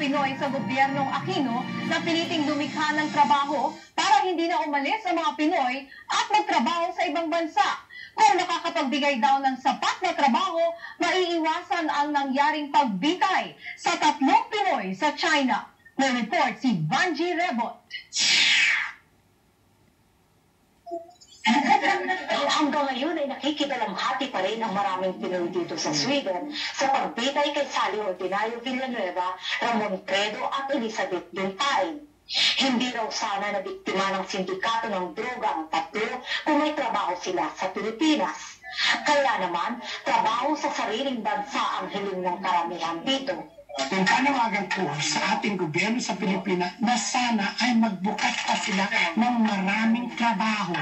Pinoy sa gobyernong Aquino na piniting lumikha ng trabaho para hindi na umalis ang mga Pinoy at magtrabaho sa ibang bansa. Kung nakakapagbigay daw ng sapat na trabaho, maiiwasan ang nangyaring pagbitay sa 3 Pinoy sa China. May report si Vanji Rebot. Hanggang ngayon ay nakikidalamhati pa rin ang maraming Pinoy dito sa Sweden sa pagbitay kay Sally Ordinario Villanueva, Ramon Credo at Elizabeth Bintain. Hindi raw sana na biktima ng sindikato ng droga ang 3 kung may trabaho sila sa Pilipinas. Kaya naman, trabaho sa sariling bansa ang hiling ng karamihan dito. Yung panawagan ko sa ating gobyerno sa Pilipinas na sana ay magbukas pa sila ng maraming trabaho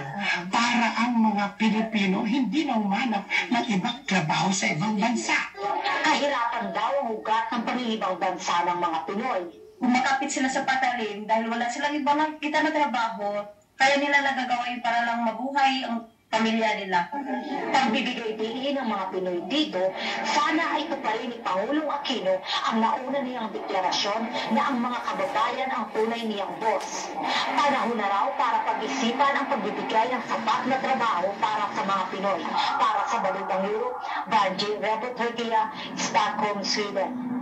para ang mga Pilipino hindi na umanap ng ibang trabaho sa ibang bansa. Kahirapan daw ang ugat ng panlibang bansa ng mga Pinoy. Kumakapit sila sa patalim dahil wala silang ibang nakikita na trabaho, kaya nila nagagawa yun para lang mabuhay ang pamilya nila. Pagbibigay din ng mga Pinoy dito, sana ay tuparin ni Pangulong Aquino ang nauna niyang deklarasyon na ang mga kababayan ang tunay niyang boss. Panahon na raw para pag-isipan ang pagbibigay ng sapat na trabaho para sa mga Pinoy. Para sa Balitang Europe, Vanji Rebot, Stockholm, Sweden.